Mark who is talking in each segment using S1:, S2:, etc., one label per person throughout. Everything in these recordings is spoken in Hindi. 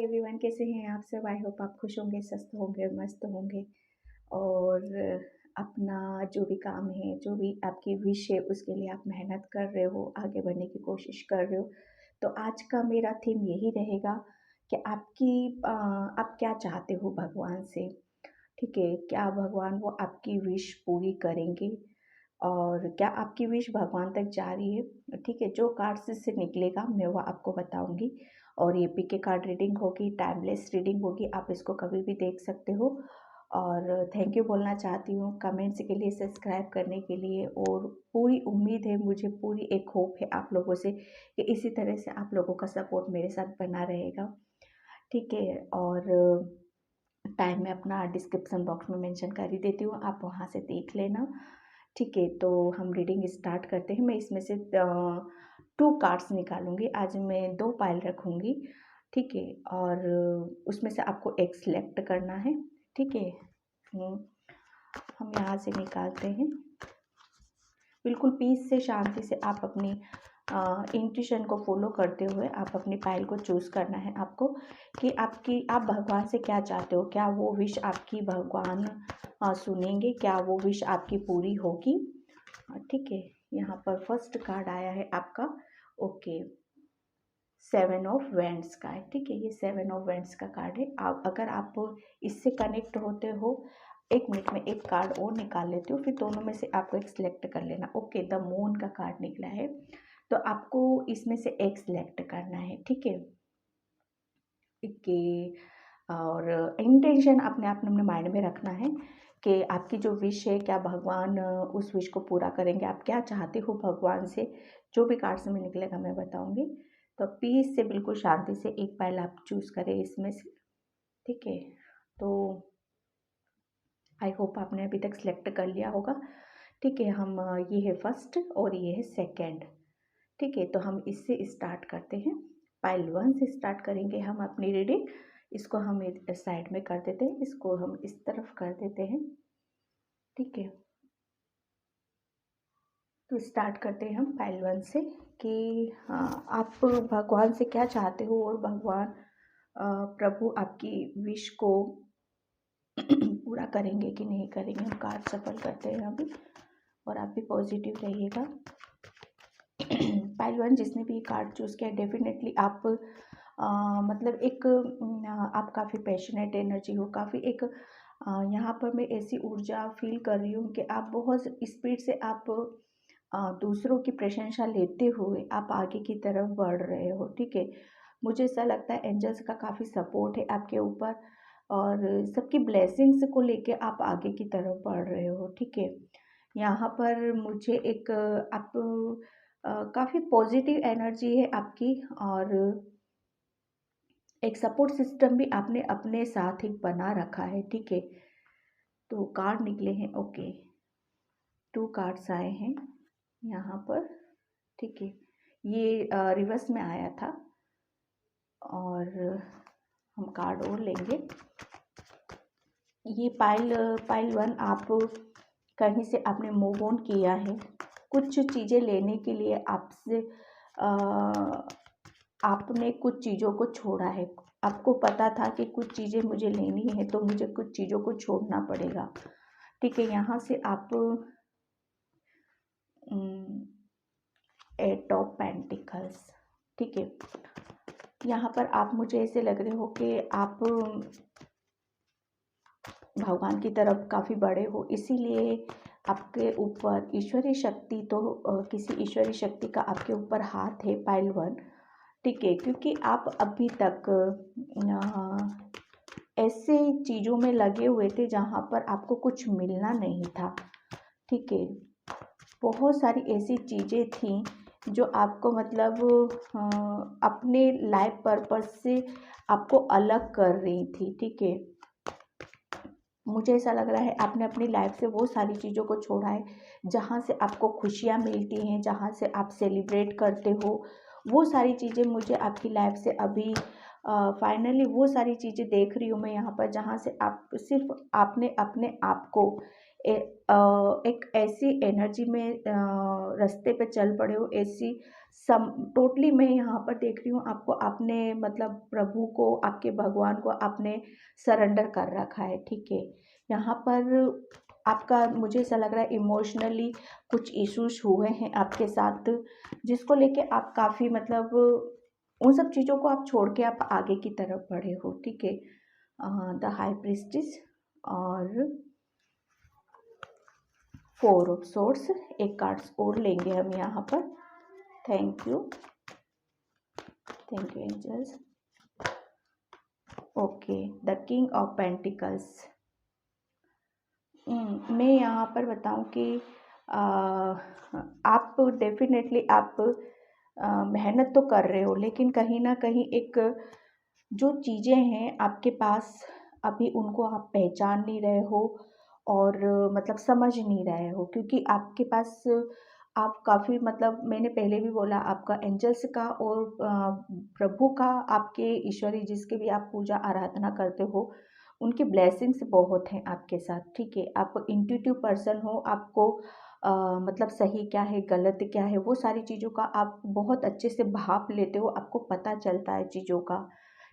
S1: एवरीवन, कैसे हैं आप सब। आई होप आप खुश होंगे, स्वस्थ होंगे, मस्त होंगे और अपना जो भी काम है, जो भी आपकी विश है, उसके लिए आप मेहनत कर रहे हो, आगे बढ़ने की कोशिश कर रहे हो। तो आज का मेरा थीम यही रहेगा कि आप क्या चाहते हो भगवान से। ठीक है, क्या भगवान वो आपकी विश पूरी करेंगे और क्या आपकी विश भगवान तक जा रही है। ठीक है, जो कार्ड से निकलेगा मैं वो आपको बताऊंगी और ये पीके कार्ड रीडिंग होगी, टाइमलेस रीडिंग होगी, आप इसको कभी भी देख सकते हो। और थैंक यू बोलना चाहती हूँ कमेंट्स के लिए, सब्सक्राइब करने के लिए। और पूरी उम्मीद है, मुझे पूरी एक होप है आप लोगों से कि इसी तरह से आप लोगों का सपोर्ट मेरे साथ बना रहेगा। ठीक है, और टाइम मैं अपना डिस्क्रिप्शन बॉक्स में मेंशन कर ही देती हूँ, आप वहाँ से देख लेना। ठीक है, तो हम रीडिंग स्टार्ट करते हैं। मैं इसमें से 2 कार्ड्स निकालूंगी। आज मैं 2 पाइल रखूंगी। ठीक है, और उसमें से आपको एक सिलेक्ट करना है। ठीक है, हम यहाँ से निकालते हैं। बिल्कुल पीस से, शांति से आप अपनी इंट्यूशन को फॉलो करते हुए आप अपनी पाइल को चूज़ करना है आपको कि आप भगवान से क्या चाहते हो। क्या वो विश आपकी भगवान सुनेंगे, क्या वो विश आपकी पूरी होगी। ठीक है, यहाँ पर फर्स्ट कार्ड आया है आपका, ओके, 7 ऑफ वेंड्स का है। ठीक है, ये 7 ऑफ वेंड्स का कार्ड है। आप अगर आप इससे कनेक्ट होते हो, 1 मिनट में एक कार्ड और निकाल लेती हूँ, फिर दोनों में से आपको एक सिलेक्ट कर लेना। ओके, द मून का कार्ड निकला है, तो आपको इसमें से एक सिलेक्ट करना है। ठीक है, ओके, और इंटेंशन अपने अपने माइंड में रखना है कि आपकी जो विश है, क्या भगवान उस विश को पूरा करेंगे। आप क्या चाहते हो भगवान से, जो भी कार्ड से में निकलेगा मैं बताऊंगी। तो पीस से, बिल्कुल शांति से एक पाइल आप चूज करें इसमें से। ठीक है, तो आई होप आपने अभी तक सिलेक्ट कर लिया होगा। ठीक है, हम ये है फर्स्ट और ये है सेकंड। ठीक है, तो हम इससे स्टार्ट करते हैं। पाइल 1 से स्टार्ट करेंगे हम अपनी रीडिंग। इसको हम इस साइड में कर देते हैं, इसको हम इस तरफ कर देते हैं। ठीक है, तो स्टार्ट करते हैं हम पाइल 1 से कि हाँ, आप भगवान से क्या चाहते हो और भगवान प्रभु आपकी विश को पूरा करेंगे कि नहीं करेंगे। हम कार्ड सफल करते हैं अभी, और आप भी पॉजिटिव रहिएगा। पाइल 1 जिसने भी कार्ड चूज़ किया, डेफिनेटली आप मतलब एक आप काफ़ी पैशनेट एनर्जी हो, काफ़ी एक यहाँ पर मैं ऐसी ऊर्जा फील कर रही हूँ कि आप बहुत स्पीड से आप दूसरों की प्रशंसा लेते हुए आप आगे की तरफ बढ़ रहे हो। ठीक है, मुझे ऐसा लगता है एंजल्स का काफ़ी सपोर्ट है आपके ऊपर और सबकी ब्लेसिंग्स को लेके आप आगे की तरफ बढ़ रहे हो। ठीक है, यहाँ पर मुझे एक आप काफ़ी पॉजिटिव एनर्जी है आपकी और एक सपोर्ट सिस्टम भी आपने अपने साथ ही बना रखा है। ठीक है, तो कार्ड निकले हैं, ओके, 2 कार्ड्स आए हैं यहाँ पर। ठीक है, ये रिवर्स में आया था और हम कार्ड और लेंगे। ये पाइल 1, आप कहीं से आपने मूव ऑन किया है, कुछ चीज़ें लेने के लिए आपसे आपने कुछ चीज़ों को छोड़ा है। आपको पता था कि कुछ चीज़ें मुझे लेनी है तो मुझे कुछ चीज़ों को छोड़ना पड़ेगा। ठीक है, यहाँ से आप 8 ऑफ पेंटिकल्स। ठीक है, यहाँ पर आप मुझे ऐसे लग रहे हो कि आप भगवान की तरफ काफ़ी बड़े हो, इसीलिए आपके ऊपर ईश्वरीय शक्ति तो किसी ईश्वरीय शक्ति का आपके ऊपर हाथ है पाइल 1। ठीक है, क्योंकि आप अभी तक ऐसे चीज़ों में लगे हुए थे जहाँ पर आपको कुछ मिलना नहीं था। ठीक है, बहुत सारी ऐसी चीज़ें थी जो आपको मतलब अपने लाइफ पर्पस से आपको अलग कर रही थी। ठीक है, मुझे ऐसा लग रहा है आपने अपनी लाइफ से वो सारी चीज़ों को छोड़ा है जहाँ से आपको खुशियाँ मिलती हैं, जहाँ से आप सेलिब्रेट करते हो। वो सारी चीज़ें मुझे आपकी लाइफ से अभी फाइनली वो सारी चीज़ें देख रही हूँ मैं यहाँ पर, जहाँ से आप सिर्फ आपने अपने आप को एक ऐसी एनर्जी में रास्ते पे चल पड़े हो, ऐसी सम टोटली मैं यहाँ पर देख रही हूँ आपको, आपने मतलब प्रभु को, आपके भगवान को आपने सरेंडर कर रखा है, ठीक है। यहाँ पर आपका मुझे ऐसा लग रहा है इमोशनली कुछ इश्यूज हुए हैं आपके साथ, जिसको लेके आप काफ़ी मतलब उन सब चीज़ों को आप छोड़ के आप आगे की तरफ बढ़े हो, ठीक है। द हाई प्रीस्टिस और 4 ऑफ सोर्ड्स, एक कार्ड्स और लेंगे हम यहाँ पर। Thank you, thank you angels. Okay, the king of pentacles. मैं यहाँ पर बताऊँ कि आप डेफिनेटली आप मेहनत तो कर रहे हो, लेकिन कहीं ना कहीं एक जो चीज़ें हैं आपके पास अभी उनको आप पहचान नहीं रहे हो और मतलब समझ नहीं रहे हो, क्योंकि आपके पास आप काफ़ी मतलब मैंने पहले भी बोला आपका एंजल्स का और प्रभु का, आपके ईश्वरी जिसके भी आप पूजा आराधना करते हो उनकी ब्लेसिंग्स बहुत हैं आपके साथ, ठीक है। आप इंट्यूटिव पर्सन हो, आपको मतलब सही क्या है गलत क्या है वो सारी चीज़ों का आप बहुत अच्छे से भाप लेते हो, आपको पता चलता है चीज़ों का,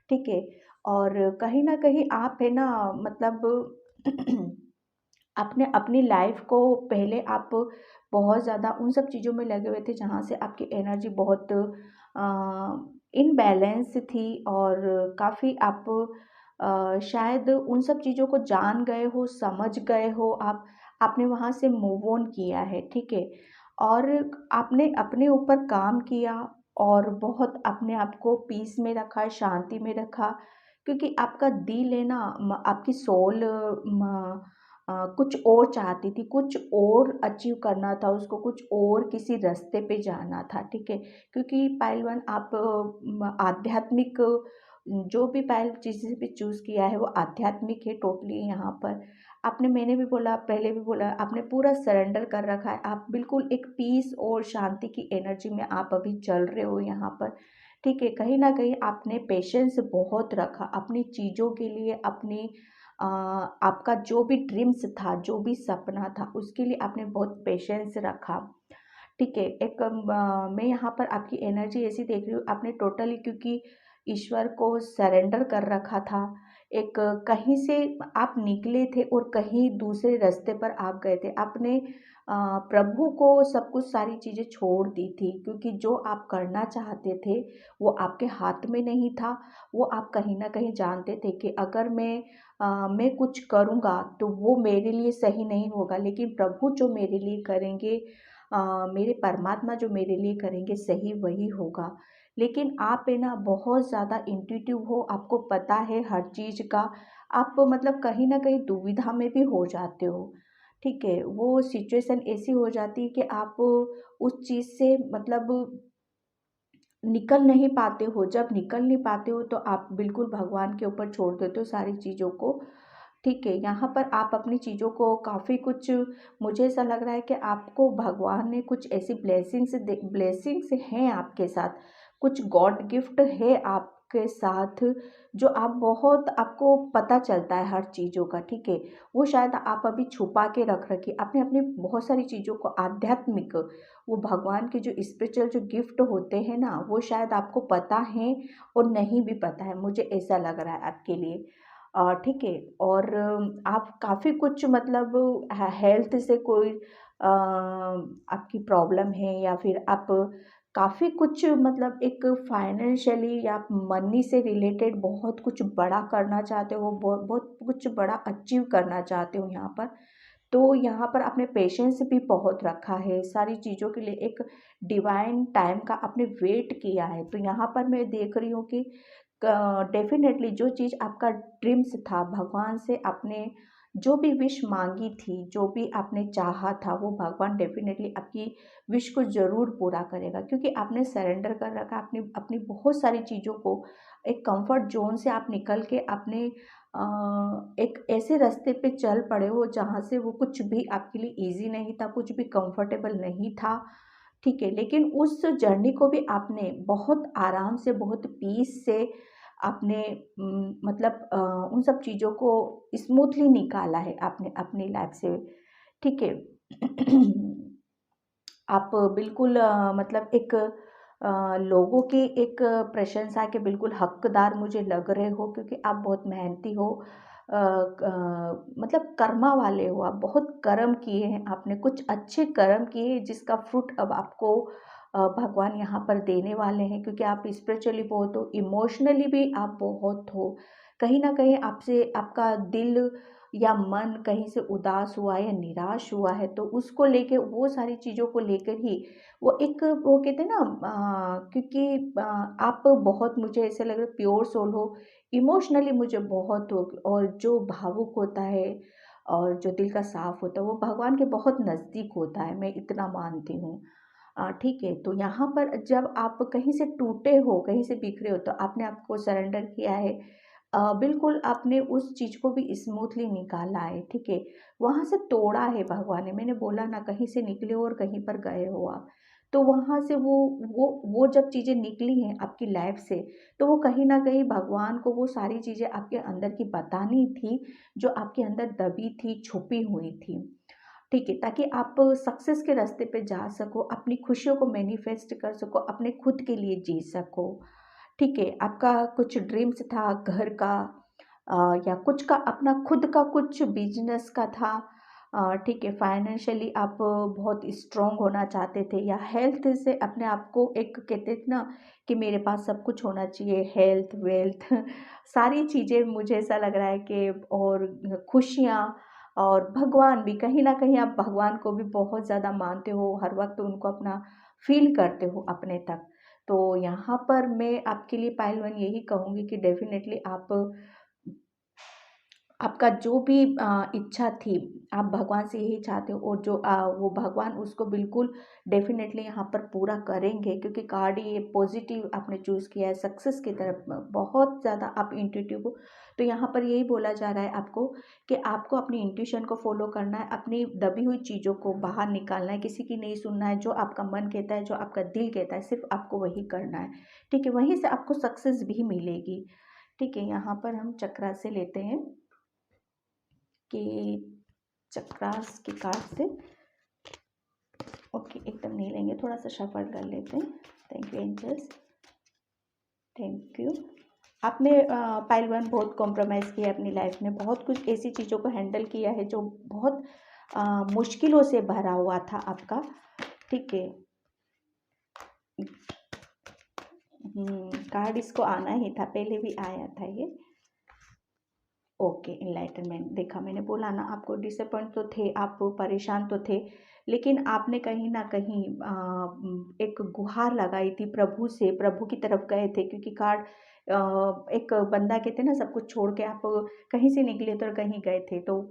S1: ठीक है। और कहीं न कहीं आप है ना मतलब आपने अपनी लाइफ को पहले आप बहुत ज़्यादा उन सब चीज़ों में लगे हुए थे जहाँ से आपकी एनर्जी बहुत इनबैलेंस थी, और काफ़ी आप शायद उन सब चीज़ों को जान गए हो, समझ गए हो, आपने वहाँ से मूव ऑन किया है, ठीक है। और आपने अपने ऊपर काम किया और बहुत अपने आप को पीस में रखा, शांति में रखा, क्योंकि आपका दिल है ना, आपकी सोल कुछ और चाहती थी, कुछ और अचीव करना था उसको, कुछ और किसी रास्ते पे जाना था, ठीक है। क्योंकि पाइल 1 आप आध्यात्मिक जो भी पाइल जिसे भी चूज़ किया है वो आध्यात्मिक है टोटली यहाँ पर। आपने, मैंने भी बोला पहले भी बोला, आपने पूरा सरेंडर कर रखा है, आप बिल्कुल एक पीस और शांति की एनर्जी में आप अभी चल रहे हो यहाँ पर, ठीक है। कहीं न कहीं आपने पेशेंस बहुत रखा अपनी चीज़ों के लिए, अपनी आपका जो भी ड्रीम्स था, जो भी सपना था, उसके लिए आपने बहुत पेशेंस रखा, ठीक है। एक मैं यहाँ पर आपकी एनर्जी ऐसी देख रही हूँ, आपने टोटली क्योंकि ईश्वर को सरेंडर कर रखा था। एक कहीं से आप निकले थे और कहीं दूसरे रास्ते पर आप गए थे। आपने प्रभु को सब कुछ सारी चीज़ें छोड़ दी थी, क्योंकि जो आप करना चाहते थे वो आपके हाथ में नहीं था। वो आप कहीं न कहीं जानते थे कि अगर मैं कुछ करूँगा तो वो मेरे लिए सही नहीं होगा, लेकिन प्रभु जो मेरे लिए करेंगे, मेरे परमात्मा जो मेरे लिए करेंगे सही वही होगा। लेकिन आप है ना बहुत ज़्यादा इंट्यूटिव हो, आपको पता है हर चीज़ का, आप मतलब कहीं न कहीं दुविधा में भी हो जाते हो, ठीक है। वो सिचुएशन ऐसी हो जाती है कि आप उस चीज़ से मतलब निकल नहीं पाते हो। जब निकल नहीं पाते हो तो आप बिल्कुल भगवान के ऊपर छोड़ देते हो सारी चीज़ों को, ठीक है। यहाँ पर आप अपनी चीज़ों को काफ़ी कुछ, मुझे ऐसा लग रहा है कि आपको भगवान ने कुछ ऐसी ब्लेसिंग्स हैं आपके साथ, कुछ गॉड गिफ्ट है आपके साथ, जो आप बहुत आपको पता चलता है हर चीज़ों का, ठीक है। वो शायद आप अभी छुपा के रख रखी आपने अपनी बहुत सारी चीज़ों को आध्यात्मिक, वो भगवान के जो स्पिरिचुअल जो गिफ्ट होते हैं ना, वो शायद आपको पता है और नहीं भी पता है, मुझे ऐसा लग रहा है आपके लिए, ठीक है। और आप काफ़ी कुछ मतलब हेल्थ से कोई आपकी प्रॉब्लम है, या फिर आप काफ़ी कुछ मतलब एक फाइनेंशियली या मनी से रिलेटेड बहुत कुछ बड़ा करना चाहते हो, बहुत बहुत कुछ बड़ा अचीव करना चाहते हो यहाँ पर। तो यहाँ पर आपने पेशेंस भी बहुत रखा है सारी चीज़ों के लिए, एक डिवाइन टाइम का आपने वेट किया है। तो यहाँ पर मैं देख रही हूँ कि डेफिनेटली जो चीज़ आपका ड्रीम्स था, भगवान से आपने जो भी विश मांगी थी, जो भी आपने चाहा था, वो भगवान डेफिनेटली आपकी विश को ज़रूर पूरा करेगा, क्योंकि आपने सरेंडर कर रखा अपनी अपनी बहुत सारी चीज़ों को। एक कंफर्ट जोन से आप निकल के आपने एक ऐसे रास्ते पे चल पड़े हो जहाँ से वो कुछ भी आपके लिए ईज़ी नहीं था, कुछ भी कंफर्टेबल नहीं था, ठीक है। लेकिन उस जर्नी को भी आपने बहुत आराम से, बहुत पीस से आपने मतलब उन सब चीज़ों को स्मूथली निकाला है आपने अपनी लाइफ से, ठीक है। आप बिल्कुल मतलब एक लोगों की एक प्रशंसा के बिल्कुल हकदार मुझे लग रहे हो, क्योंकि आप बहुत मेहनती हो, मतलब कर्मा वाले हो, आप बहुत कर्म किए हैं, आपने कुछ अच्छे कर्म किए हैं जिसका फ्रूट अब आपको भगवान यहाँ पर देने वाले हैं, क्योंकि आप स्पिरिचुअली बहुत हो, इमोशनली भी आप बहुत हो। कहीं न कहीं आपसे आपका दिल या मन कहीं से उदास हुआ है या निराश हुआ है, तो उसको लेके, वो सारी चीज़ों को लेकर ही वो एक, वो कहते हैं ना, क्योंकि आप बहुत, मुझे ऐसे लग रहा है, प्योर सोल हो, इमोशनली मुझे बहुत हो, और जो भावुक होता है और जो दिल का साफ होता है वो भगवान के बहुत नज़दीक होता है, मैं इतना मानती हूँ। ठीक है, तो यहाँ पर जब आप कहीं से टूटे हो, कहीं से बिखरे हो, तो आपने आपको सरेंडर किया है, बिल्कुल आपने उस चीज़ को भी स्मूथली निकाला है, ठीक है। वहाँ से तोड़ा है भगवान ने, मैंने बोला ना, कहीं से निकले हो और कहीं पर गए हो आप। तो वहाँ से वो जब चीज़ें निकली हैं आपकी लाइफ से, तो वो कहीं न कहीं भगवान को वो सारी चीज़ें आपके अंदर की बतानी थी, जो आपके अंदर दबी थी, छुपी हुई थी। ठीक है, ताकि आप सक्सेस के रास्ते पे जा सको, अपनी खुशियों को मैनिफेस्ट कर सको, अपने खुद के लिए जी सको। ठीक है, आपका कुछ ड्रीम्स था घर का, या कुछ का अपना खुद का कुछ बिजनेस का था, ठीक है, फाइनेंशियली आप बहुत स्ट्रांग होना चाहते थे, या हेल्थ से अपने आप को, एक कहते थे ना कि मेरे पास सब कुछ होना चाहिए, हेल्थ, वेल्थ सारी चीज़ें, मुझे ऐसा लग रहा है कि, और खुशियाँ, और भगवान भी, कहीं न कहीं आप भगवान को भी बहुत ज़्यादा मानते हो, हर वक़्त उनको अपना फ़ील करते हो अपने तक। तो यहाँ पर मैं आपके लिए पायल 1 यही कहूँगी कि डेफ़िनेटली आप, आपका जो भी इच्छा थी, आप भगवान से यही चाहते हो, और जो वो भगवान उसको बिल्कुल डेफ़िनेटली यहाँ पर पूरा करेंगे, क्योंकि कार्ड ये पॉज़िटिव आपने चूज़ किया है, सक्सेस की तरफ बहुत ज़्यादा आप इंट्यूटिव हो। तो यहाँ पर यही बोला जा रहा है आपको कि आपको अपनी इंट्यूशन को फ़ॉलो करना है, अपनी दबी हुई चीज़ों को बाहर निकालना है, किसी की नहीं सुनना है, जो आपका मन कहता है, जो आपका दिल कहता है, सिर्फ़ आपको वही करना है। ठीक है? वहीं से आपको सक्सेस भी मिलेगी। ठीक है? यहाँ पर हम चक्रा से लेते हैं कि चक्रास के कार्ड से, ओके, एकदम नहीं लेंगे, थोड़ा सा शफल कर लेते हैं। Thank you angels, thank you. आपने पाइल 1 बहुत कॉम्प्रोमाइज़ किया है अपनी लाइफ में, बहुत कुछ ऐसी चीज़ों को हैंडल किया है जो बहुत मुश्किलों से भरा हुआ था आपका, ठीक है। कार्ड इसको आना ही था, पहले भी आया था ये। ओके, एनलाइटनमेंट, देखा, मैंने बोला ना, आपको डिसअपॉइंट तो थे, आप परेशान तो थे, लेकिन आपने कहीं न कहीं एक गुहार लगाई थी प्रभु से, प्रभु की तरफ गए थे, क्योंकि कार्ड एक बंदा, कहते हैं ना, सब कुछ छोड़ के आप कहीं से निकले तो कहीं गए थे, तो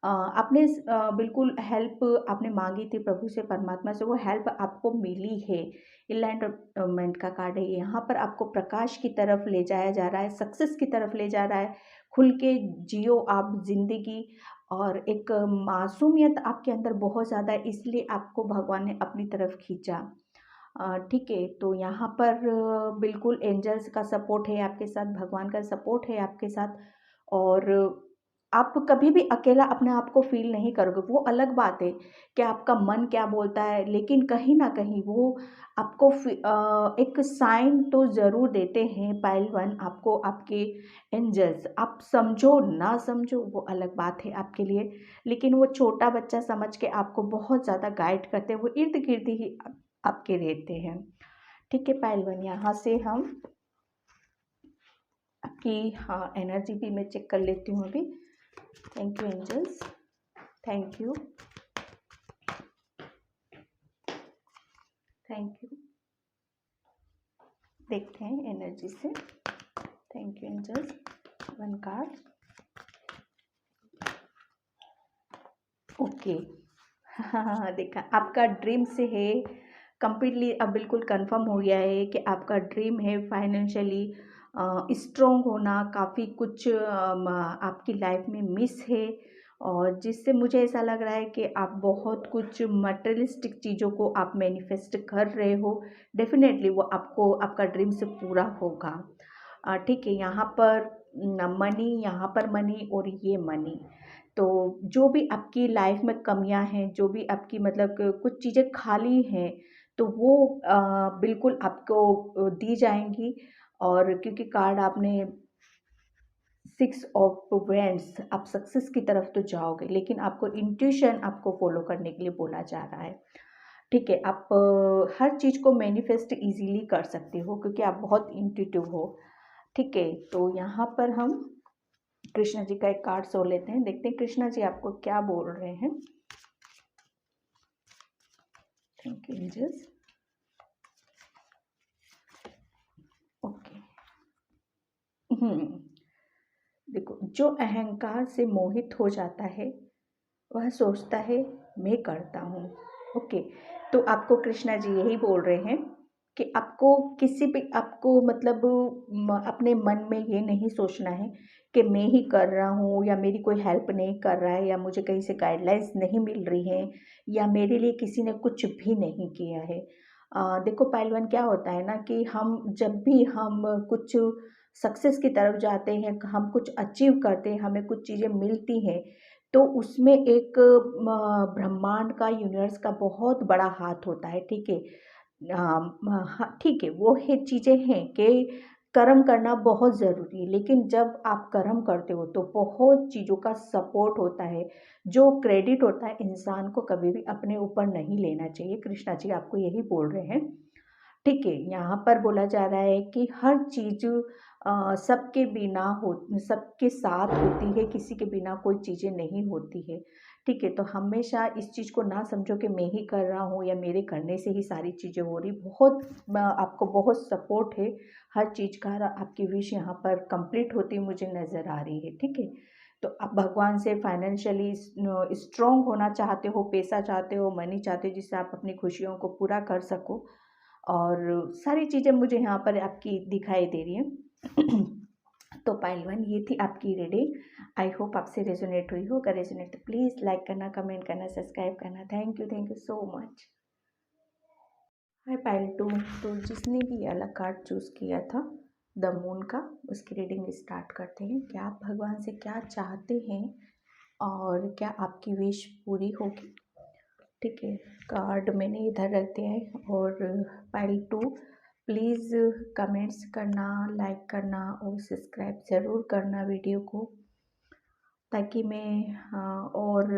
S1: आपने बिल्कुल हेल्प आपने माँगी थी प्रभु से, परमात्मा से, वो हेल्प आपको मिली है। एनलाइटनमेंट का कार्ड है, यहाँ पर आपको प्रकाश की तरफ ले जाया जा रहा है, सक्सेस की तरफ ले जा रहा है, खुल के जियो आप ज़िंदगी, और एक मासूमियत आपके अंदर बहुत ज़्यादा है, इसलिए आपको भगवान ने अपनी तरफ खींचा। ठीक है, तो यहाँ पर बिल्कुल एंजल्स का सपोर्ट है आपके साथ, भगवान का सपोर्ट है आपके साथ, और आप कभी भी अकेला अपने आप को फ़ील नहीं करोगे। वो अलग बात है कि आपका मन क्या बोलता है, लेकिन कहीं न कहीं वो आपको एक साइन तो ज़रूर देते हैं, पाइल 1 आपको, आपके एंजल्स। आप समझो, ना समझो, वो अलग बात है आपके लिए, लेकिन वो छोटा बच्चा समझ के आपको बहुत ज़्यादा गाइड करते हैं, वो इर्द-गिर्द ही आपके रहते हैं। ठीक है पहलवान, यहाँ से हम आपकी, हाँ, एनर्जी भी मैं चेक कर लेती हूँ अभी। Thank you angels, thank you, thank you. देखते हैं एनर्जी से। Thank you angels, 1 card, okay. हाँ, देखा, आपका ड्रीम से है कंप्लीटली, अब बिल्कुल कंफर्म हो गया है कि आपका ड्रीम है फाइनेंशियली स्ट्रॉन्ग होना, काफ़ी कुछ आपकी लाइफ में मिस है, और जिससे मुझे ऐसा लग रहा है कि आप बहुत कुछ मटेरियलिस्टिक चीज़ों को आप मैनिफेस्ट कर रहे हो, डेफिनेटली वो आपको आपका ड्रीम से पूरा होगा। ठीक है, यहाँ पर मनी, यहाँ पर मनी, और ये मनी, तो जो भी आपकी लाइफ में कमियां हैं, जो भी आपकी, मतलब कुछ चीज़ें खाली हैं, तो वो बिल्कुल आपको दी जाएँगी। और क्योंकि कार्ड आपने 6 ऑफ वेंड्स, आप सक्सेस की तरफ तो जाओगे, लेकिन आपको इंट्यूशन आपको फ़ॉलो करने के लिए बोला जा रहा है। ठीक है, आप हर चीज़ को मैनिफेस्ट ईज़िली कर सकते हो क्योंकि आप बहुत इंट्यूटिव हो। ठीक है, तो यहाँ पर हम कृष्णा जी का एक कार्ड सो लेते हैं, देखते हैं कृष्णा जी आपको क्या बोल रहे हैं। Thank you angels. ओके। देखो, जो अहंकार से मोहित हो जाता है वह सोचता है मैं करता हूँ। ओके, तो आपको कृष्णा जी यही बोल रहे हैं कि आपको किसी भी आपको मतलब अपने मन में ये नहीं सोचना है कि मैं ही कर रहा हूँ या मेरी कोई हेल्प नहीं कर रहा है या मुझे कहीं से गाइडलाइंस नहीं मिल रही है या मेरे लिए किसी ने कुछ भी नहीं किया है। देखो पहलवान, क्या होता है ना कि हम जब भी हम कुछ सक्सेस की तरफ जाते हैं, हम कुछ अचीव करते हैं, हमें कुछ चीज़ें मिलती हैं, तो उसमें एक ब्रह्मांड का, यूनिवर्स का बहुत बड़ा हाथ होता है। ठीक है, हाँ, ठीक है, वो है चीज़ें हैं कि कर्म करना बहुत ज़रूरी है, लेकिन जब आप कर्म करते हो तो बहुत चीज़ों का सपोर्ट होता है। जो क्रेडिट होता है इंसान को कभी भी अपने ऊपर नहीं लेना चाहिए। कृष्णा जी आपको यही बोल रहे हैं। ठीक है, यहाँ पर बोला जा रहा है कि हर चीज़ सबके बिना हो, सबके साथ होती है, किसी के बिना कोई चीज़ें नहीं होती है। ठीक है, तो हमेशा इस चीज़ को ना समझो कि मैं ही कर रहा हूँ या मेरे करने से ही सारी चीज़ें हो रही। बहुत आपको बहुत सपोर्ट है हर चीज़ का, आपकी विश यहाँ पर कंप्लीट होती मुझे नज़र आ रही है। ठीक है, तो आप भगवान से फाइनेंशियली स्ट्रॉन्ग होना चाहते हो, पैसा चाहते हो, मनी चाहते हो, जिससे आप अपनी खुशियों को पूरा कर सको। और सारी चीज़ें मुझे यहाँ पर आपकी दिखाई दे रही हैं। तो पहलवान, ये थी आपकी रीडिंग। आई होप आपसे रेजोनेट हुई हो। अगर रेजोनेट तो प्लीज़ लाइक करना, कमेंट करना, सब्सक्राइब करना। Thank you so much. Hi pile two, तो जिसने भी ये अलग कार्ड चूज़ किया था द मून का, उसकी रीडिंग स्टार्ट करते हैं। क्या आप भगवान से क्या चाहते हैं और क्या आपकी विश पूरी होगी? ठीक है, कार्ड मैंने इधर रख दिया है। और पाइल टू, प्लीज़ कमेंट्स करना, लाइक करना और सब्सक्राइब ज़रूर करना वीडियो को, ताकि मैं और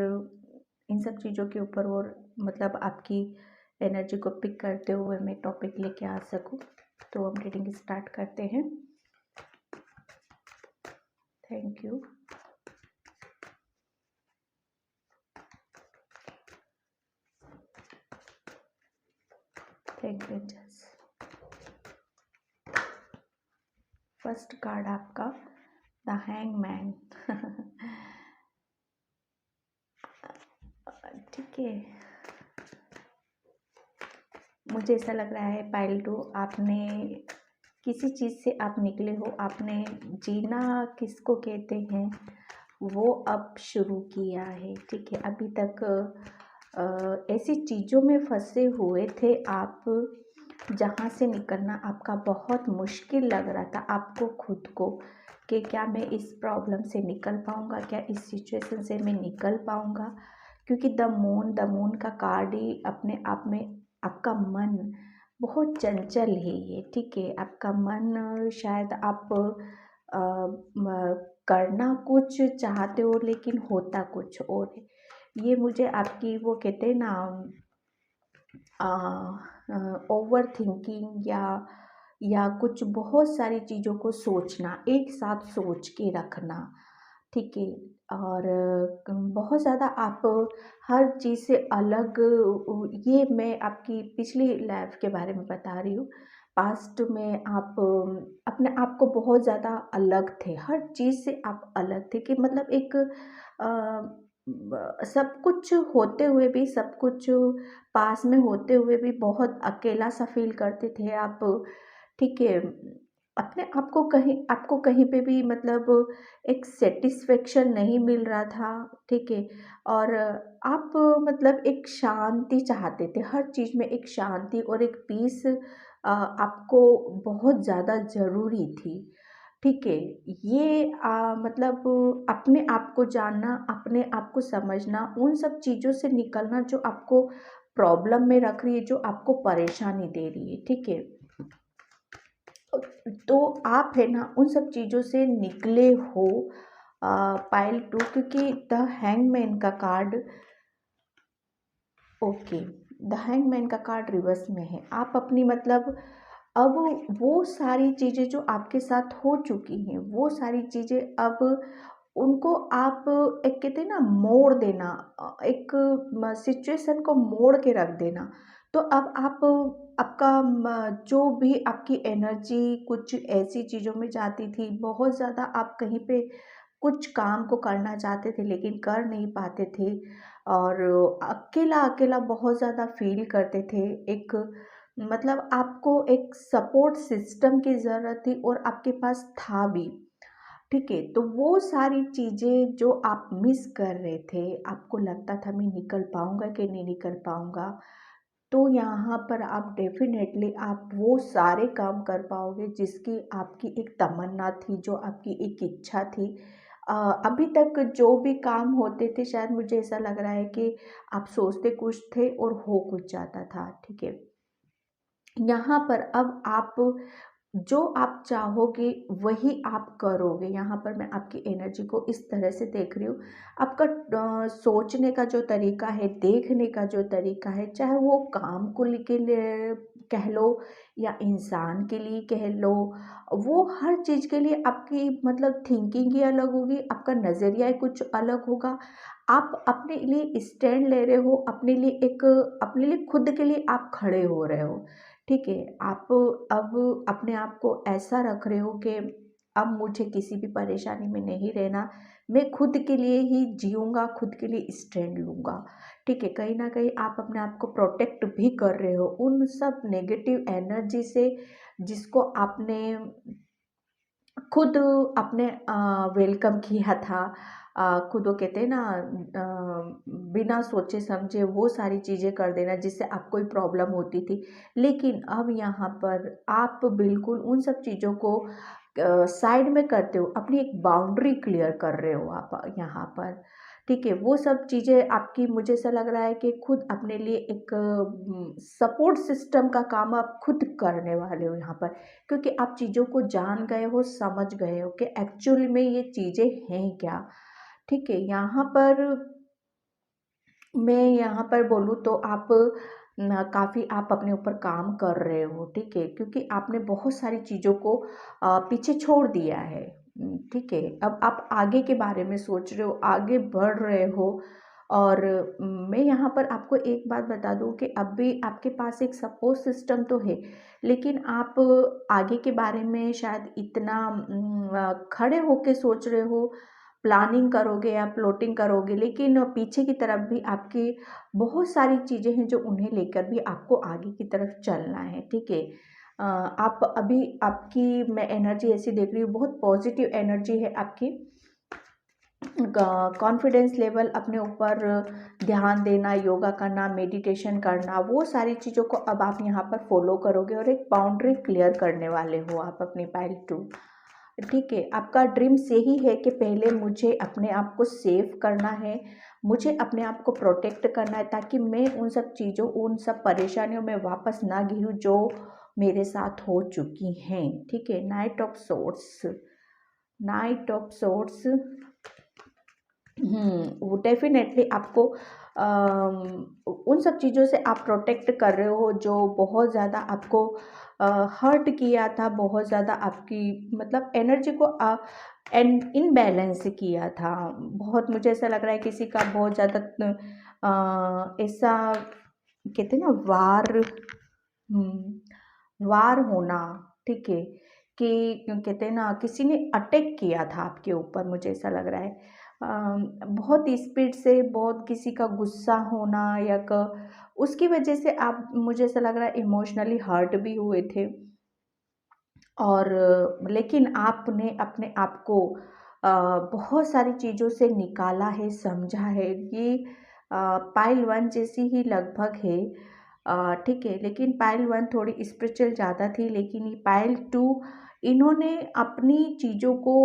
S1: इन सब चीज़ों के ऊपर और मतलब आपकी एनर्जी को पिक करते हुए मैं टॉपिक लेके आ सकूं। तो हम रीडिंग स्टार्ट करते हैं। Thank you. Thank you. First card आपका द हैंगमैन। ठीक है, मुझे ऐसा लग रहा है पाइल टू, आपने किसी चीज़ से आप निकले हो, आपने जीना किसको कहते हैं वो अब शुरू किया है। ठीक है, अभी तक ऐसी चीज़ों में फंसे हुए थे आप जहाँ से निकलना आपका बहुत मुश्किल लग रहा था आपको खुद को, कि क्या मैं इस प्रॉब्लम से निकल पाऊँगा, क्या इस सिचुएशन से मैं निकल पाऊँगा। क्योंकि द मून का कार्ड ही अपने आप में आपका मन बहुत चंचल है ये। ठीक है, आपका मन शायद आप करना कुछ चाहते हो लेकिन होता कुछ और है। ये मुझे आपकी वो कहते हैं ना ओवर थिंकिंग या कुछ बहुत सारी चीज़ों को सोचना, एक साथ सोच के रखना। ठीक है, और बहुत ज़्यादा आप हर चीज़ से अलग, ये मैं आपकी पिछली लाइफ के बारे में बता रही हूँ। पास्ट में आप अपने आप को बहुत ज़्यादा अलग थे, हर चीज़ से आप अलग थे, कि मतलब एक सब कुछ होते हुए भी, सब कुछ पास में होते हुए भी बहुत अकेला सा फील करते थे आप। ठीक है, अपने आपको कहीं पे भी मतलब एक सेटिस्फेक्शन नहीं मिल रहा था। ठीक है, और आप मतलब एक शांति चाहते थे, हर चीज़ में एक शांति और एक पीस आपको बहुत ज़्यादा ज़रूरी थी। ठीक है, ये मतलब अपने आप को जानना, अपने आप को समझना, उन सब चीज़ों से निकलना जो आपको प्रॉब्लम में रख रही है, जो आपको परेशानी दे रही है, ठीक है। तो आप है ना उन सब चीज़ों से निकले हो पाइल 2, क्योंकि द हैंगमैन का कार्ड, ओके, द हैंगमैन का कार्ड रिवर्स में है। आप अपनी मतलब अब वो सारी चीज़ें जो आपके साथ हो चुकी हैं, वो सारी चीज़ें अब उनको आप एक कहते हैं ना मोड़ देना, एक सिचुएशन को मोड़ के रख देना। तो अब आप आपका जो भी आपकी एनर्जी कुछ ऐसी चीज़ों में जाती थी, बहुत ज़्यादा आप कहीं पे कुछ काम को करना चाहते थे लेकिन कर नहीं पाते थे, और अकेला अकेला बहुत ज़्यादा फील करते थे। एक मतलब आपको एक सपोर्ट सिस्टम की ज़रूरत थी और आपके पास था भी, ठीक है। तो वो सारी चीज़ें जो आप मिस कर रहे थे, आपको लगता था मैं निकल पाऊँगा कि नहीं निकल पाऊँगा, तो यहाँ पर आप डेफ़िनेटली आप वो सारे काम कर पाओगे जिसकी आपकी एक तमन्ना थी, जो आपकी एक इच्छा थी। अ, अभी तक जो भी काम होते थे, शायद मुझे ऐसा लग रहा है कि आप सोचते कुछ थे और हो कुछ जाता था, ठीक है। यहाँ पर अब आप जो आप चाहोगे वही आप करोगे। यहाँ पर मैं आपकी एनर्जी को इस तरह से देख रही हूँ। आपका सोचने का जो तरीका है, देखने का जो तरीका है, चाहे वो काम को लेके कह लो या इंसान के लिए कह लो, वो हर चीज़ के लिए आपकी मतलब थिंकिंग ही अलग होगी, आपका नज़रिया ही कुछ अलग होगा। आप अपने लिए स्टैंड ले रहे हो, अपने लिए एक अपने लिए खुद के लिए आप खड़े हो रहे हो, ठीक है। आप अब अपने आप को ऐसा रख रहे हो कि अब मुझे किसी भी परेशानी में नहीं रहना, मैं खुद के लिए ही जीऊँगा, खुद के लिए स्टैंड लूँगा, ठीक है। कहीं न कहीं आप अपने आप को प्रोटेक्ट भी कर रहे हो उन सब नेगेटिव एनर्जी से, जिसको आपने खुद अपने वेलकम किया था। खुद वो कहते हैं ना बिना सोचे समझे वो सारी चीज़ें कर देना जिससे आपको कोई प्रॉब्लम होती थी। लेकिन अब यहाँ पर आप बिल्कुल उन सब चीज़ों को साइड में करते हो, अपनी एक बाउंड्री क्लियर कर रहे हो आप यहाँ पर, ठीक है। वो सब चीज़ें आपकी मुझे ऐसा लग रहा है कि खुद अपने लिए एक सपोर्ट सिस्टम का काम आप खुद करने वाले हो यहाँ पर, क्योंकि आप चीज़ों को जान गए हो, समझ गए हो कि एक्चुअली में ये चीज़ें हैं क्या, ठीक है। यहाँ पर मैं यहाँ पर बोलूँ तो आप न काफ़ी आप अपने ऊपर काम कर रहे हो, ठीक है, क्योंकि आपने बहुत सारी चीज़ों को पीछे छोड़ दिया है, ठीक है। अब आप आगे के बारे में सोच रहे हो, आगे बढ़ रहे हो, और मैं यहाँ पर आपको एक बात बता दूँ कि अब भी आपके पास एक सपोर्ट सिस्टम तो है, लेकिन आप आगे के बारे में शायद इतना खड़े होके सोच रहे हो, प्लानिंग करोगे या प्लॉटिंग करोगे, लेकिन पीछे की तरफ भी आपकी बहुत सारी चीज़ें हैं जो उन्हें लेकर भी आपको आगे की तरफ चलना है, ठीक है। आप अभी आपकी मैं एनर्जी ऐसी देख रही हूँ, बहुत पॉजिटिव एनर्जी है आपकी। कॉन्फिडेंस लेवल अपने ऊपर ध्यान देना, योगा करना, मेडिटेशन करना, वो सारी चीज़ों को अब आप यहाँ पर फॉलो करोगे और एक बाउंड्री क्लियर करने वाले हो आप अपनी पाइल 2, ठीक है। आपका ड्रीम्स यही है कि पहले मुझे अपने आप को सेव करना है, मुझे अपने आप को प्रोटेक्ट करना है, ताकि मैं उन सब चीज़ों उन सब परेशानियों में वापस ना घिरूँ जो मेरे साथ हो चुकी हैं, ठीक है। Night of sorts, night of sorts, वो डेफ़िनेटली आपको उन सब चीज़ों से आप प्रोटेक्ट कर रहे हो जो बहुत ज़्यादा आपको हर्ट किया था, बहुत ज़्यादा आपकी मतलब एनर्जी को इनबैलेंस किया था। बहुत मुझे ऐसा लग रहा है किसी का बहुत ज़्यादा ऐसा कहते हैं ना वार होना, ठीक है, कि कहते हैं ना किसी ने अटैक किया था आपके ऊपर, मुझे ऐसा लग रहा है। बहुत स्पीड से बहुत किसी का गुस्सा होना या उसकी वजह से आप मुझे ऐसा लग रहा है इमोशनली हर्ट भी हुए थे, और लेकिन आपने अपने आप को बहुत सारी चीज़ों से निकाला है, समझा है। ये पाइल 1 जैसी ही लगभग है, ठीक है, लेकिन पाइल 1 थोड़ी स्पिरिचुअल ज़्यादा थी, लेकिन ये पाइल 2 इन्होंने अपनी चीज़ों को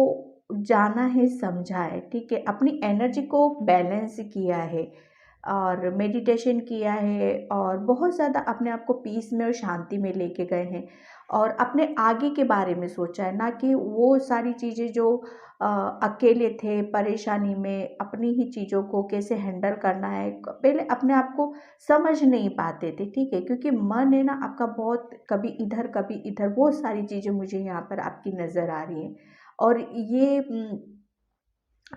S1: जाना है, समझा है, ठीक है, अपनी एनर्जी को बैलेंस किया है। और मेडिटेशन किया है और बहुत ज़्यादा अपने आप को पीस में और शांति में लेके गए हैं और अपने आगे के बारे में सोचा है, ना कि वो सारी चीज़ें जो अकेले थे परेशानी में, अपनी ही चीज़ों को कैसे हैंडल करना है, पहले अपने आप को समझ नहीं पाते थे, ठीक है, क्योंकि मन है ना आपका बहुत कभी इधर कभी इधर, बहुत सारी चीज़ें मुझे यहाँ पर आपकी नज़र आ रही हैं। और ये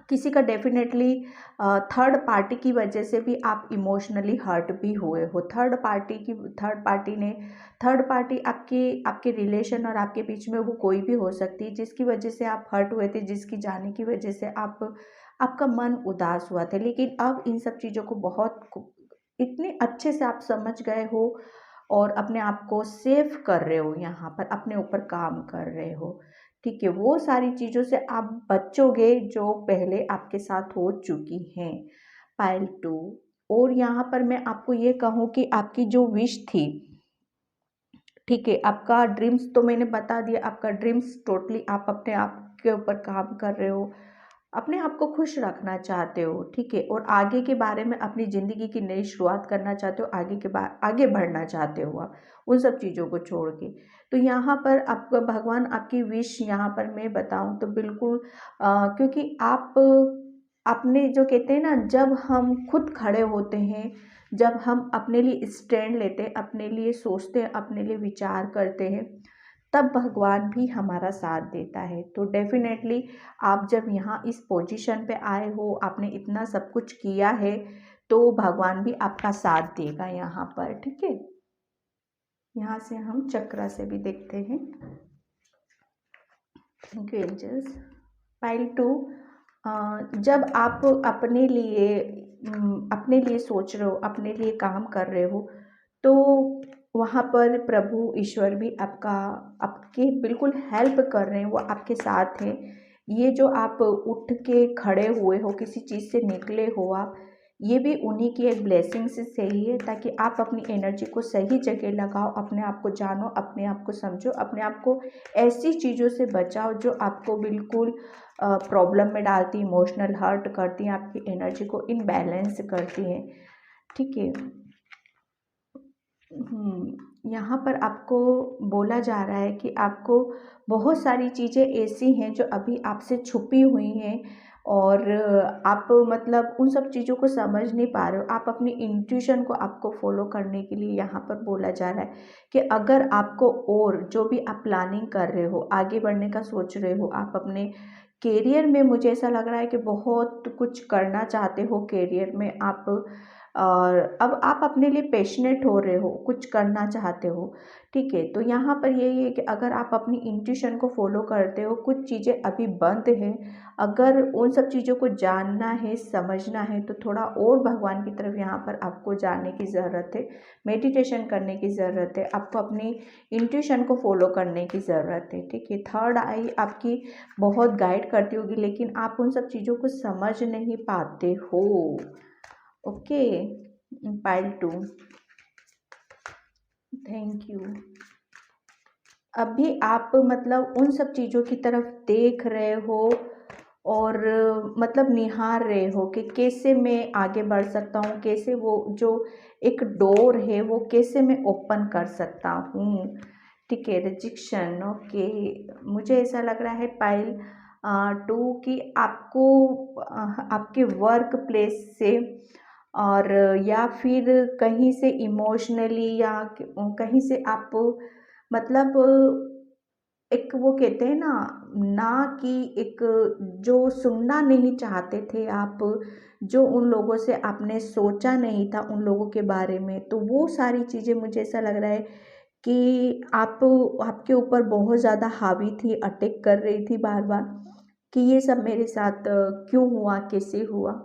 S1: किसी का डेफ़िनेटली थर्ड पार्टी की वजह से भी आप इमोशनली हर्ट भी हुए हो। थर्ड पार्टी आपके आपके रिलेशन और आपके बीच में वो कोई भी हो सकती है, जिसकी वजह से आप हर्ट हुए थे, जिसकी जाने की वजह से आपका मन उदास हुआ था। लेकिन अब इन सब चीज़ों को इतने अच्छे से आप समझ गए हो और अपने आप को सेफ कर रहे हो, यहाँ पर अपने ऊपर काम कर रहे हो। ठीक है, वो सारी चीज़ों से आप बचोगे जो पहले आपके साथ हो चुकी हैं। पाइल 2। और यहाँ पर मैं आपको ये कहूँ कि आपकी जो विश थी, ठीक है, आपका ड्रीम्स तो मैंने बता दिया, आपका ड्रीम्स टोटली आप अपने आप के ऊपर काम कर रहे हो, अपने आप को खुश रखना चाहते हो, ठीक है, और आगे के बारे में अपनी ज़िंदगी की नई शुरुआत करना चाहते हो, आगे बढ़ना चाहते हो आप उन सब चीज़ों को छोड़ के। तो यहाँ पर आपका भगवान आपकी विश यहाँ पर मैं बताऊँ तो बिल्कुल क्योंकि आप अपने जो कहते हैं ना, जब हम खुद खड़े होते हैं, जब हम अपने लिए स्टैंड लेते हैं, अपने लिए सोचते हैं, अपने लिए विचार करते हैं, तब भगवान भी हमारा साथ देता है। तो डेफ़िनेटली आप जब यहाँ इस पोजीशन पे आए हो, आपने इतना सब कुछ किया है, तो भगवान भी आपका साथ देगा यहाँ पर, ठीक है? यहाँ से हम चक्रा से भी देखते हैं। Thank you angels. पाइल 2। जब आप अपने लिए सोच रहे हो, अपने लिए काम कर रहे हो, तो वहाँ पर प्रभु ईश्वर भी आपकी बिल्कुल हेल्प कर रहे हैं, वो आपके साथ हैं। ये जो आप उठ के खड़े हुए हो, किसी चीज़ से निकले हो आप, ये भी उन्हीं की एक ब्लेसिंग से ही है, ताकि आप अपनी एनर्जी को सही जगह लगाओ, अपने आप को जानो, अपने आप को समझो, अपने आप को ऐसी चीज़ों से बचाओ जो आपको बिल्कुल प्रॉब्लम में डालती, इमोशनल हर्ट करती हैं, आपकी एनर्जी को इनबैलेंस करती हैं, ठीक है। यहाँ पर आपको बोला जा रहा है कि आपको बहुत सारी चीज़ें ऐसी हैं जो अभी आपसे छुपी हुई हैं और आप मतलब उन सब चीज़ों को समझ नहीं पा रहे हो। आप अपनी इंट्यूशन को आपको फॉलो करने के लिए यहाँ पर बोला जा रहा है कि अगर आपको और जो भी आप प्लानिंग कर रहे हो, आगे बढ़ने का सोच रहे हो, आप अपने करियर में, मुझे ऐसा लग रहा है कि बहुत कुछ करना चाहते हो करियर में आप, और अब आप अपने लिए पैशनेट हो रहे हो, कुछ करना चाहते हो, ठीक है। तो यहाँ पर यही है कि अगर आप अपनी इंट्यूशन को फॉलो करते हो, कुछ चीज़ें अभी बंद हैं, अगर उन सब चीज़ों को जानना है, समझना है, तो थोड़ा और भगवान की तरफ यहाँ पर आपको जाने की ज़रूरत है, मेडिटेशन करने की ज़रूरत है, आपको अपनी इंट्यूशन को फॉलो करने की ज़रूरत है, ठीक है। थर्ड आई आपकी बहुत गाइड करती होगी, लेकिन आप उन सब चीज़ों को समझ नहीं पाते हो। ओके। पाइल 2। Thank you. अभी आप मतलब उन सब चीज़ों की तरफ देख रहे हो और मतलब निहार रहे हो कि कैसे मैं आगे बढ़ सकता हूँ, कैसे वो जो एक डोर है वो कैसे मैं ओपन कर सकता हूँ, ठीक है। Rejection, okay. मुझे ऐसा लग रहा है पाइल 2 कि आपको आपके वर्क प्लेस से और या फिर कहीं से इमोशनली या कहीं से आप मतलब एक वो कहते हैं ना, ना कि एक जो सुनना नहीं चाहते थे आप, जो उन लोगों से आपने सोचा नहीं था उन लोगों के बारे में, तो वो सारी चीज़ें मुझे ऐसा लग रहा है कि आपके ऊपर बहुत ज़्यादा हावी थी, अटैक कर रही थी बार बार कि ये सब मेरे साथ क्यों हुआ, कैसे हुआ।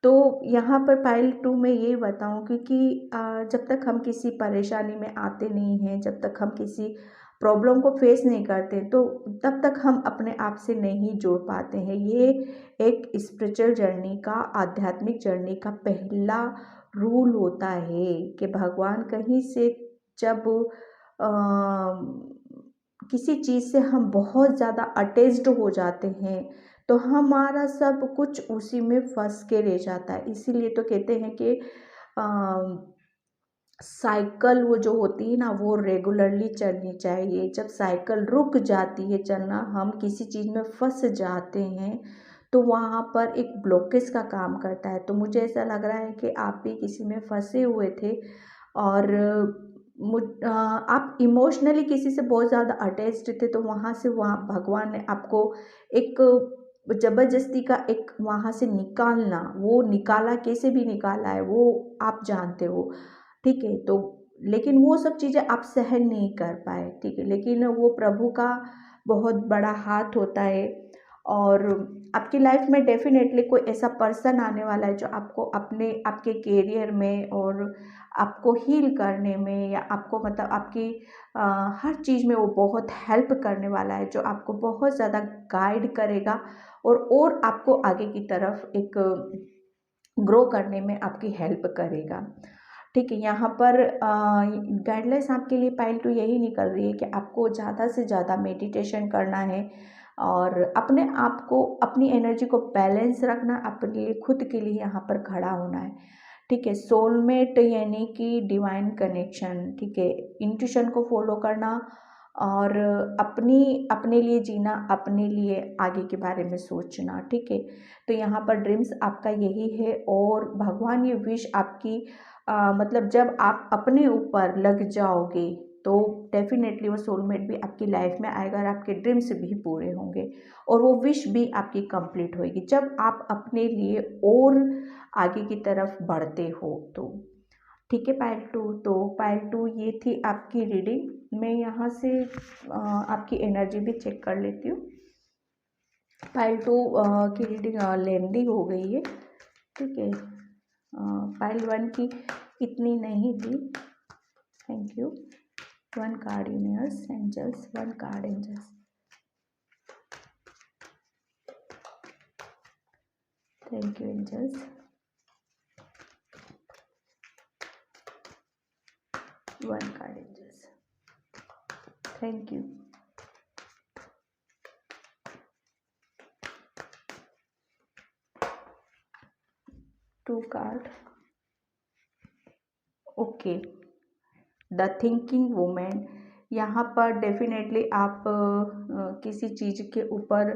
S1: तो यहाँ पर पाइल 2 में ये बताऊँ, क्योंकि जब तक हम किसी परेशानी में आते नहीं हैं, जब तक हम किसी प्रॉब्लम को फेस नहीं करते, तो तब तक हम अपने आप से नहीं जुड़ पाते हैं। ये एक स्पिरिचुअल जर्नी का, आध्यात्मिक जर्नी का पहला रूल होता है कि भगवान कहीं से जब अ, किसी चीज़ से हम बहुत ज़्यादा अटैच्ड हो जाते हैं, तो हमारा सब कुछ उसी में फँस के रह जाता है। इसीलिए तो कहते हैं कि साइकिल वो जो होती है ना, वो रेगुलरली चलनी चाहिए। जब साइकिल रुक जाती है चलना, हम किसी चीज़ में फंस जाते हैं, तो वहाँ पर एक ब्लॉकेज का काम करता है। तो मुझे ऐसा लग रहा है कि आप भी किसी में फंसे हुए थे, और आप इमोशनली किसी से बहुत ज़्यादा अटैच्ड थे, तो वहाँ से वहाँ भगवान ने आपको एक ज़बरदस्ती का एक वहाँ से निकालना, वो निकाला, कैसे भी निकाला है वो आप जानते हो, ठीक है। तो लेकिन वो सब चीज़ें आप सहन नहीं कर पाए, ठीक है, लेकिन वो प्रभु का बहुत बड़ा हाथ होता है। और आपकी लाइफ में डेफिनेटली कोई ऐसा पर्सन आने वाला है जो आपको अपने आपके करियर में और आपको हील करने में, या आपको मतलब आपकी हर चीज़ में वो बहुत हेल्प करने वाला है, जो आपको बहुत ज़्यादा गाइड करेगा और आपको आगे की तरफ एक ग्रो करने में आपकी हेल्प करेगा, ठीक है। यहाँ पर गाइडलाइंस आपके लिए पाइल 2 यही निकल रही है कि आपको ज़्यादा से ज़्यादा मेडिटेशन करना है, और अपने आप को, अपनी एनर्जी को बैलेंस रखना, अपने लिए खुद के लिए यहाँ पर खड़ा होना है, ठीक है। सोलमेट यानी कि डिवाइन कनेक्शन, ठीक है, इंट्यूशन को फॉलो करना, और अपने लिए जीना, अपने लिए आगे के बारे में सोचना, ठीक है। तो यहाँ पर ड्रीम्स आपका यही है, और भगवान ये विश आपकी मतलब जब आप अपने ऊपर लग जाओगे, तो डेफिनेटली वो सोलमेट भी आपकी लाइफ में आएगा, और आपके ड्रीम्स भी पूरे होंगे, और वो विश भी आपकी कंप्लीट होएगी जब आप अपने लिए और आगे की तरफ बढ़ते हो। तो ठीक है पाइल 2, तो पाइल 2 ये थी आपकी रीडिंग। मैं यहाँ से आपकी एनर्जी भी चेक कर लेती हूँ। पाइल 2 की रीडिंग लेंदी हो गई है, ठीक है। पाइल 1 की इतनी नहीं थी। Thank you. 1 card universe angels, 1 card angels. Thank you angels. 1 card angels. Thank you. 2 card. Okay, the thinking women. यहाँ पर डेफिनेटली आप किसी चीज़ के ऊपर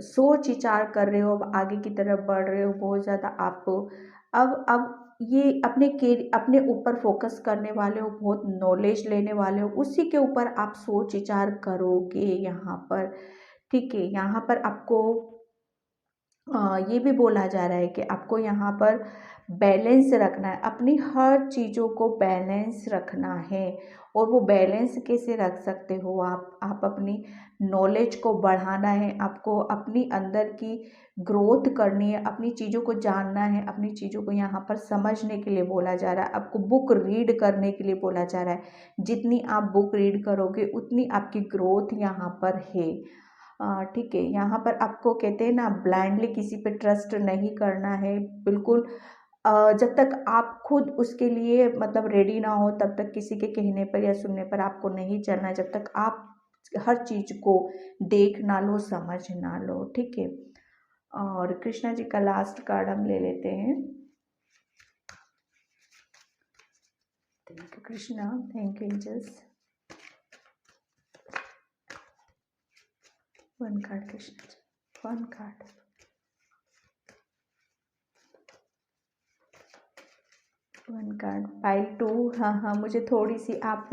S1: सोच विचार कर रहे हो, अब आगे की तरफ बढ़ रहे हो बहुत ज़्यादा। आप अब ये अपने ऊपर फोकस करने वाले हो, बहुत नॉलेज लेने वाले हो, उसी के ऊपर आप सोच विचार करोगे यहाँ पर, ठीक है। यहाँ पर आपको ये भी बोला जा रहा है कि आपको यहाँ पर बैलेंस रखना है, अपनी हर चीज़ों को बैलेंस रखना है। और वो बैलेंस कैसे रख सकते हो आप अपनी नॉलेज को बढ़ाना है, आपको अपनी अंदर की ग्रोथ करनी है, अपनी चीज़ों को जानना है, अपनी चीज़ों को यहाँ पर समझने के लिए बोला जा रहा है, आपको बुक रीड करने के लिए बोला जा रहा है। जितनी आप बुक रीड करोगे उतनी आपकी ग्रोथ यहाँ पर है, ठीक है। यहाँ पर आपको कहते हैं ना, ब्लाइंडली किसी पे ट्रस्ट नहीं करना है बिल्कुल। जब तक आप खुद उसके लिए मतलब रेडी ना हो, तब तक किसी के कहने पर या सुनने पर आपको नहीं चलना है, जब तक आप हर चीज़ को देख ना लो, समझ ना लो, ठीक है। और कृष्णा जी का लास्ट कार्ड हम ले लेते हैं। Thank you Krishna, thank you angels. 1 card Krishna ji, 1 card. One card pile 2। हाँ हाँ, मुझे थोड़ी सी आप,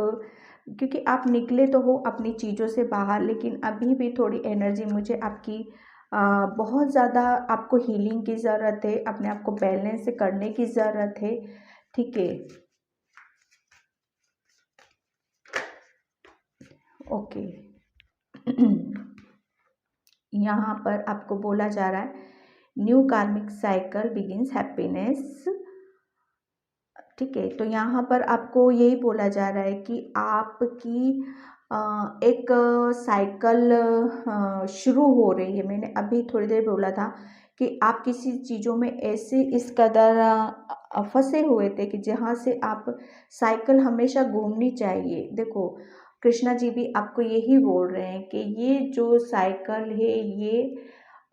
S1: क्योंकि आप निकले तो हो अपनी चीज़ों से बाहर, लेकिन अभी भी थोड़ी एनर्जी मुझे आपकी बहुत ज़्यादा आपको हीलिंग की ज़रूरत है, अपने आप को बैलेंस करने की ज़रूरत है, ठीक है। ओके यहाँ पर आपको बोला जा रहा है न्यू कार्मिक साइकिल बिगिंस हैप्पीनेस, ठीक है। तो यहाँ पर आपको यही बोला जा रहा है कि आपकी एक साइकिल शुरू हो रही है। मैंने अभी थोड़ी देर बोला था कि आप किसी चीज़ों में ऐसे इस कदर फंसे हुए थे कि जहाँ से आप साइकिल हमेशा घूमनी चाहिए। देखो, कृष्णा जी भी आपको यही बोल रहे हैं कि ये जो साइकिल है ये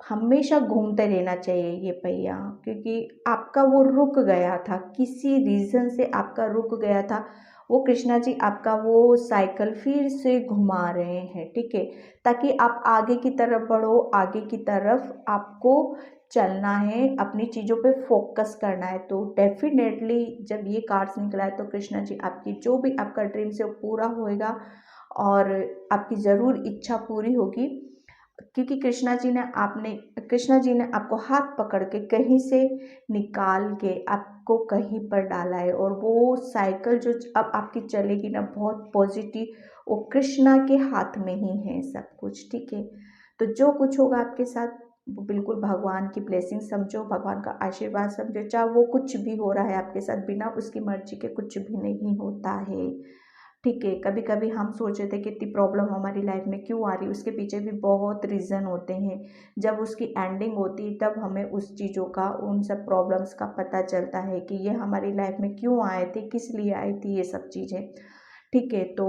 S1: हमेशा घूमते रहना चाहिए ये पहिया, क्योंकि आपका वो रुक गया था, किसी रीज़न से आपका रुक गया था। वो कृष्णा जी आपका वो साइकिल फिर से घुमा रहे हैं, ठीक है? ताकि आप आगे की तरफ बढ़ो, आगे की तरफ आपको चलना है, अपनी चीज़ों पे फोकस करना है। तो डेफ़िनेटली जब ये कार्ड्स निकला है तो कृष्णा जी आपकी जो भी आपका ड्रीम्स है वो पूरा होएगा और आपकी ज़रूर इच्छा पूरी होगी। क्योंकि कृष्णा जी ने आपको हाथ पकड़ के कहीं से निकाल के आपको कहीं पर डाला है, और वो साइकिल जो अब आपकी चलेगी ना बहुत पॉजिटिव, वो कृष्णा के हाथ में ही है सब कुछ, ठीक है? तो जो कुछ होगा आपके साथ वो बिल्कुल भगवान की ब्लेसिंग समझो, भगवान का आशीर्वाद समझो। चाहे वो कुछ भी हो रहा है आपके साथ, बिना उसकी मर्जी के कुछ भी नहीं होता है, ठीक है? कभी-कभी हम सोच रहे थे कि इतनी प्रॉब्लम हमारी लाइफ में क्यों आ रही है, उसके पीछे भी बहुत रीज़न होते हैं। जब उसकी एंडिंग होती है तब हमें उस चीज़ों का, उन सब प्रॉब्लम्स का पता चलता है कि ये हमारी लाइफ में क्यों आए थे, किस लिए आई थी ये सब चीज़ें, ठीक है? तो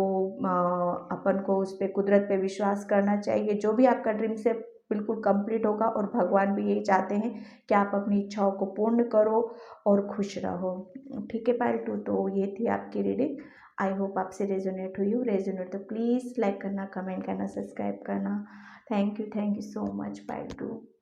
S1: अपन को उस पे, कुदरत पे विश्वास करना चाहिए। जो भी आपका ड्रीम से बिल्कुल कंप्लीट होगा, और भगवान भी यही चाहते हैं कि आप अपनी इच्छाओं को पूर्ण करो और खुश रहो, ठीक है पार्ट 2? तो ये थी आपकी रीडिंग। आई होप आपसे रेजोनेट हुई हो। रेजोनेट तो प्लीज़ लाइक करना, कमेंट करना, सब्सक्राइब करना। Thank you so much. By two.